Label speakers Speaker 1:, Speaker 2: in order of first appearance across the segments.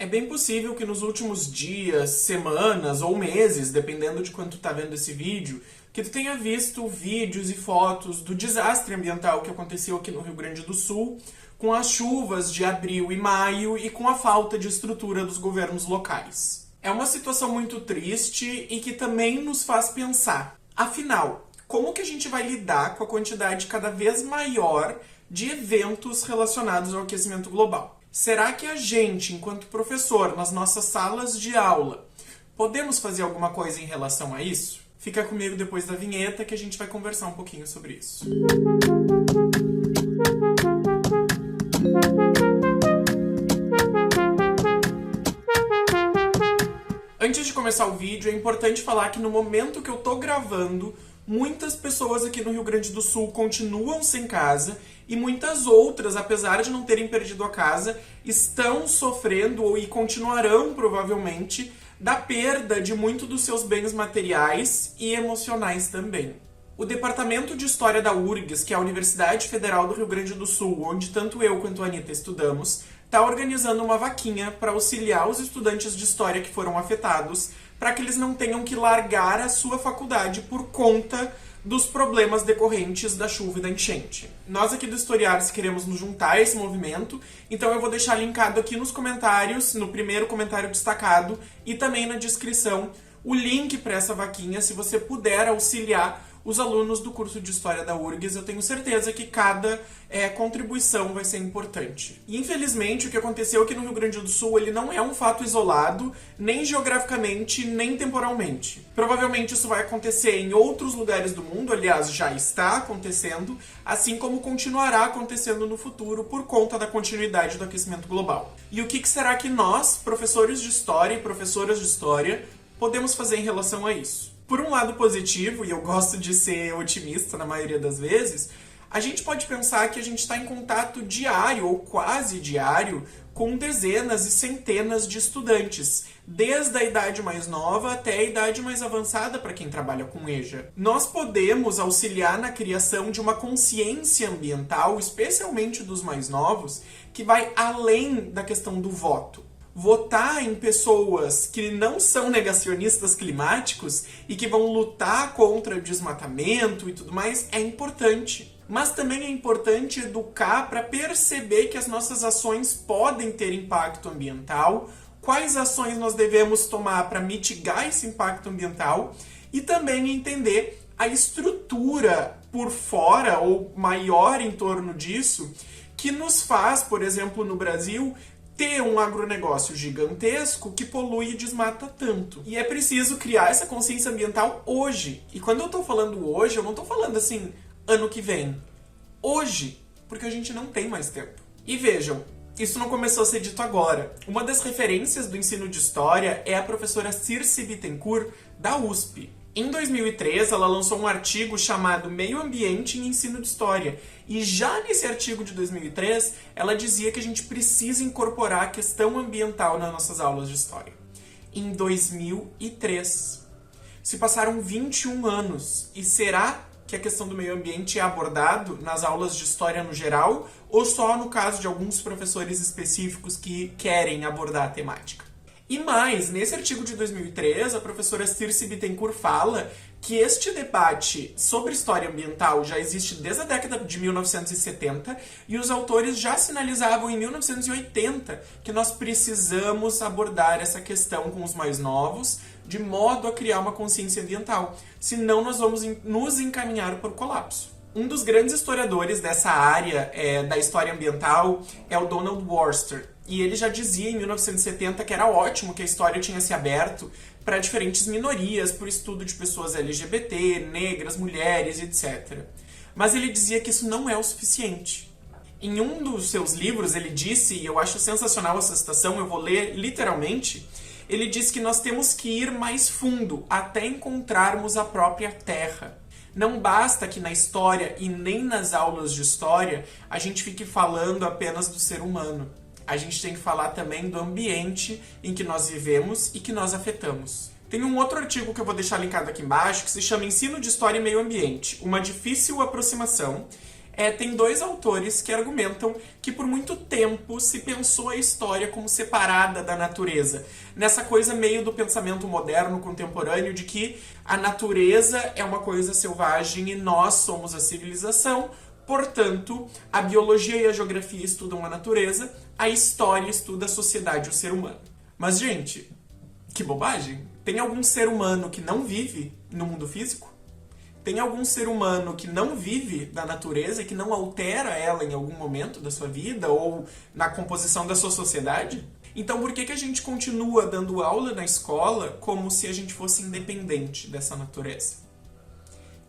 Speaker 1: bem possível que nos últimos dias, semanas ou meses, dependendo de quando tu tá vendo esse vídeo, que tu tenha visto vídeos e fotos do desastre ambiental que aconteceu aqui no Rio Grande do Sul, com as chuvas de abril e maio e com a falta de estrutura dos governos locais. É uma situação muito triste e que também nos faz pensar. Afinal, como que a gente vai lidar com a quantidade cada vez maior de eventos relacionados ao aquecimento global? Será que a gente, enquanto professor, nas nossas salas de aula, podemos fazer alguma coisa em relação a isso? Fica comigo depois da vinheta que a gente vai conversar um pouquinho sobre isso. Antes de começar o vídeo, é importante falar que no momento que eu tô gravando, muitas pessoas aqui no Rio Grande do Sul continuam sem casa e muitas outras, apesar de não terem perdido a casa, estão sofrendo e continuarão provavelmente da perda de muito dos seus bens materiais e emocionais também. O Departamento de História da URGS, que é a Universidade Federal do Rio Grande do Sul, onde tanto eu quanto a Anitta estudamos, está organizando uma vaquinha para auxiliar os estudantes de História que foram afetados, para que eles não tenham que largar a sua faculdade por conta dos problemas decorrentes da chuva e da enchente. Nós aqui do Historiares queremos nos juntar a esse movimento, então eu vou deixar linkado aqui nos comentários, no primeiro comentário destacado e também na descrição, o link para essa vaquinha, se você puder auxiliar os alunos do curso de História da URGS. Eu tenho certeza que cada contribuição vai ser importante. E, infelizmente, o que aconteceu aqui no Rio Grande do Sul, ele não é um fato isolado, nem geograficamente, nem temporalmente. Provavelmente isso vai acontecer em outros lugares do mundo, aliás, já está acontecendo, assim como continuará acontecendo no futuro por conta da continuidade do aquecimento global. E o que será que nós, professores de História e professoras de História, podemos fazer em relação a isso? Por um lado positivo, e eu gosto de ser otimista na maioria das vezes, a gente pode pensar que a gente está em contato diário ou quase diário com dezenas e centenas de estudantes, desde a idade mais nova até a idade mais avançada para quem trabalha com EJA. Nós podemos auxiliar na criação de uma consciência ambiental, especialmente dos mais novos, que vai além da questão do voto. Votar em pessoas que não são negacionistas climáticos e que vão lutar contra o desmatamento e tudo mais é importante. Mas também é importante educar para perceber que as nossas ações podem ter impacto ambiental, quais ações nós devemos tomar para mitigar esse impacto ambiental e também entender a estrutura por fora ou maior em torno disso que nos faz, por exemplo, no Brasil, ter um agronegócio gigantesco que polui e desmata tanto. E é preciso criar essa consciência ambiental hoje. E quando eu tô falando hoje, eu não tô falando assim, ano que vem. Hoje, porque a gente não tem mais tempo. E vejam, isso não começou a ser dito agora. Uma das referências do ensino de história é a professora Circe Bittencourt, da USP. Em 2003, ela lançou um artigo chamado Meio Ambiente em Ensino de História. E já nesse artigo de 2003, ela dizia que a gente precisa incorporar a questão ambiental nas nossas aulas de História. Em 2003. Se passaram 21 anos. E será que a questão do meio ambiente é abordado nas aulas de História no geral? Ou só no caso de alguns professores específicos que querem abordar a temática? E mais, nesse artigo de 2003, a professora Circe Bittencourt fala que este debate sobre história ambiental já existe desde a década de 1970 e os autores já sinalizavam em 1980 que nós precisamos abordar essa questão com os mais novos de modo a criar uma consciência ambiental, senão nós vamos nos encaminhar para o colapso. Um dos grandes historiadores dessa área da história ambiental é o Donald Worster. E ele já dizia em 1970 que era ótimo que a história tinha se aberto para diferentes minorias, por estudo de pessoas LGBT, negras, mulheres, etc. Mas ele dizia que isso não é o suficiente. Em um dos seus livros ele disse, e eu acho sensacional essa citação, eu vou ler literalmente, ele disse que nós temos que ir mais fundo até encontrarmos a própria Terra. Não basta que na história e nem nas aulas de história a gente fique falando apenas do ser humano. A gente tem que falar também do ambiente em que nós vivemos e que nós afetamos. Tem um outro artigo que eu vou deixar linkado aqui embaixo que se chama Ensino de História e Meio Ambiente, uma difícil aproximação. Tem dois autores que argumentam que por muito tempo se pensou a história como separada da natureza. Nessa coisa meio do pensamento moderno, contemporâneo, de que a natureza é uma coisa selvagem e nós somos a civilização. Portanto, a biologia e a geografia estudam a natureza, a história estuda a sociedade e o ser humano. Mas, gente, que bobagem! Tem algum ser humano que não vive no mundo físico? Tem algum ser humano que não vive da natureza e que não altera ela em algum momento da sua vida ou na composição da sua sociedade? Então por que a gente continua dando aula na escola como se a gente fosse independente dessa natureza?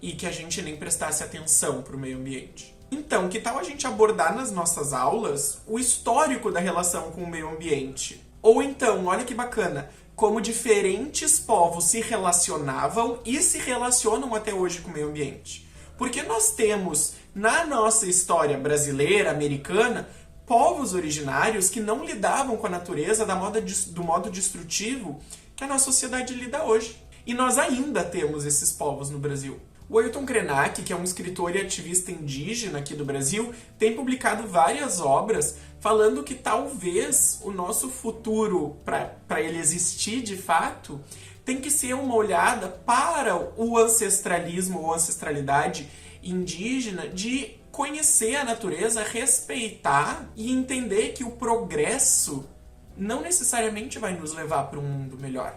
Speaker 1: E que a gente nem prestasse atenção para o meio ambiente? Então, que tal a gente abordar nas nossas aulas o histórico da relação com o meio ambiente? Ou então, olha que bacana, como diferentes povos se relacionavam e se relacionam até hoje com o meio ambiente. Porque nós temos, na nossa história brasileira, americana, povos originários que não lidavam com a natureza do modo destrutivo que a nossa sociedade lida hoje. E nós ainda temos esses povos no Brasil. O Ailton Krenak, que é um escritor e ativista indígena aqui do Brasil, tem publicado várias obras falando que talvez o nosso futuro, para ele existir de fato, tem que ser uma olhada para o ancestralismo ou ancestralidade indígena de conhecer a natureza, respeitar e entender que o progresso não necessariamente vai nos levar para um mundo melhor.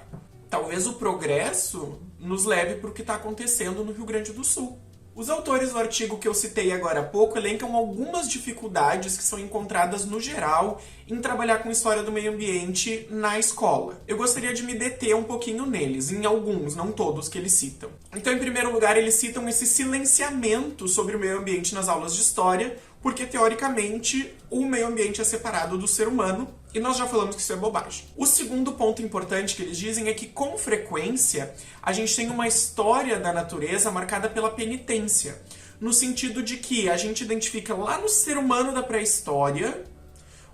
Speaker 1: Talvez o progresso nos leve para o que está acontecendo no Rio Grande do Sul. Os autores do artigo que eu citei agora há pouco elencam algumas dificuldades que são encontradas no geral em trabalhar com história do meio ambiente na escola. Eu gostaria de me deter um pouquinho neles, em alguns, não todos, que eles citam. Então, em primeiro lugar, eles citam esse silenciamento sobre o meio ambiente nas aulas de história, porque, teoricamente, o meio ambiente é separado do ser humano, e nós já falamos que isso é bobagem. O segundo ponto importante que eles dizem é que, com frequência, a gente tem uma história da natureza marcada pela penitência, no sentido de que a gente identifica lá no ser humano da pré-história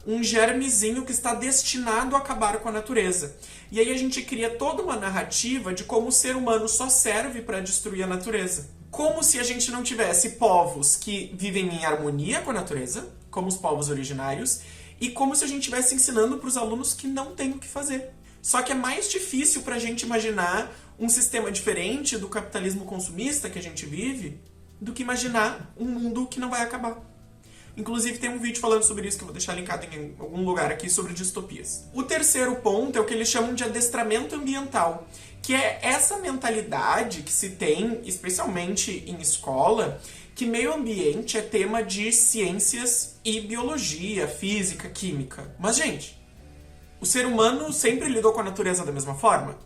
Speaker 1: um germezinho que está destinado a acabar com a natureza. E aí a gente cria toda uma narrativa de como o ser humano só serve para destruir a natureza. Como se a gente não tivesse povos que vivem em harmonia com a natureza, como os povos originários, e como se a gente estivesse ensinando para os alunos que não tem o que fazer. Só que é mais difícil para a gente imaginar um sistema diferente do capitalismo consumista que a gente vive do que imaginar um mundo que não vai acabar. Inclusive tem um vídeo falando sobre isso que eu vou deixar linkado em algum lugar aqui sobre distopias. O terceiro ponto é o que eles chamam de adestramento ambiental, que é essa mentalidade que se tem, especialmente em escola, que meio ambiente é tema de ciências e biologia, física, química. Mas, gente, o ser humano sempre lidou com a natureza da mesma forma?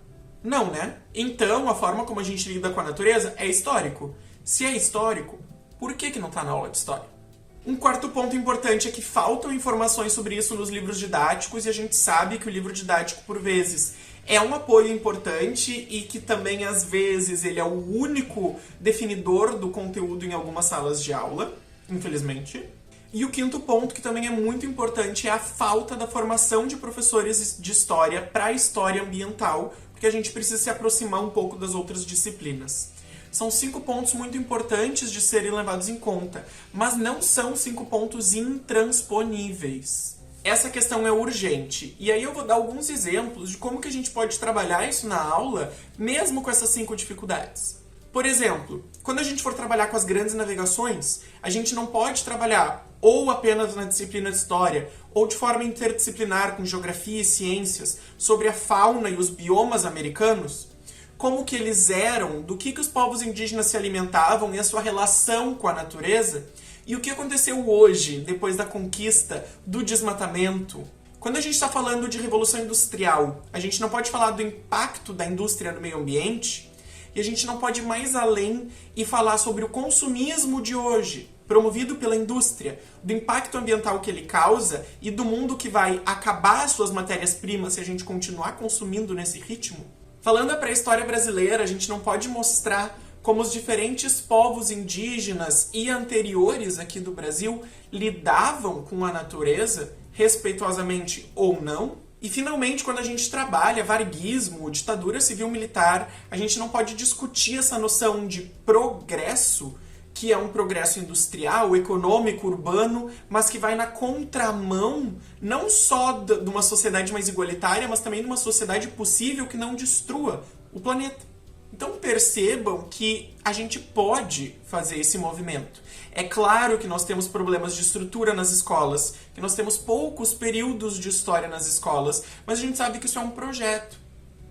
Speaker 1: Não, né? Então, a forma como a gente lida com a natureza é histórico. Se é histórico, por que não está na aula de história? Um quarto ponto importante é que faltam informações sobre isso nos livros didáticos e a gente sabe que o livro didático, por vezes, é um apoio importante e que também, às vezes, ele é o único definidor do conteúdo em algumas salas de aula, infelizmente. E o quinto ponto, que também é muito importante, é a falta da formação de professores de história para a história ambiental, porque a gente precisa se aproximar um pouco das outras disciplinas. São 5 pontos muito importantes de serem levados em conta, mas não são 5 pontos intransponíveis. Essa questão é urgente, e aí eu vou dar alguns exemplos de como que a gente pode trabalhar isso na aula, mesmo com essas 5 dificuldades. Por exemplo, quando a gente for trabalhar com as grandes navegações, a gente não pode trabalhar ou apenas na disciplina de história, ou de forma interdisciplinar com geografia e ciências, sobre a fauna e os biomas americanos, como que eles eram, do que os povos indígenas se alimentavam e a sua relação com a natureza, e o que aconteceu hoje, depois da conquista, do desmatamento. Quando a gente está falando de revolução industrial, a gente não pode falar do impacto da indústria no meio ambiente, e a gente não pode ir mais além e falar sobre o consumismo de hoje, promovido pela indústria, do impacto ambiental que ele causa e do mundo que vai acabar as suas matérias-primas se a gente continuar consumindo nesse ritmo. Falando da pré-história brasileira, a gente não pode mostrar como os diferentes povos indígenas e anteriores aqui do Brasil lidavam com a natureza, respeitosamente ou não. E, finalmente, quando a gente trabalha varguismo, ditadura civil-militar, a gente não pode discutir essa noção de progresso que é um progresso industrial, econômico, urbano, mas que vai na contramão não só de uma sociedade mais igualitária, mas também de uma sociedade possível que não destrua o planeta. Então percebam que a gente pode fazer esse movimento. É claro que nós temos problemas de estrutura nas escolas, que nós temos poucos períodos de história nas escolas, mas a gente sabe que isso é um projeto.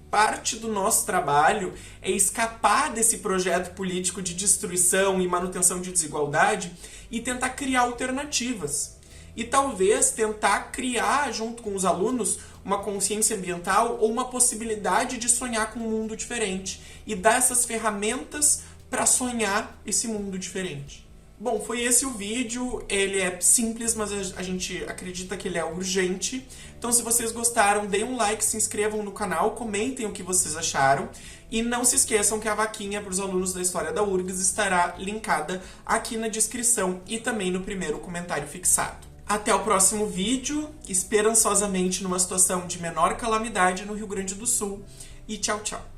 Speaker 1: Parte do nosso trabalho é escapar desse projeto político de destruição e manutenção de desigualdade e tentar criar alternativas. E talvez tentar criar, junto com os alunos, uma consciência ambiental ou uma possibilidade de sonhar com um mundo diferente e dar essas ferramentas para sonhar esse mundo diferente. Bom, foi esse o vídeo. Ele é simples, mas a gente acredita que ele é urgente. Então, se vocês gostaram, deem um like, se inscrevam no canal, comentem o que vocês acharam. E não se esqueçam que a vaquinha para os alunos da História da URGS estará linkada aqui na descrição e também no primeiro comentário fixado. Até o próximo vídeo, esperançosamente numa situação de menor calamidade no Rio Grande do Sul. E tchau, tchau.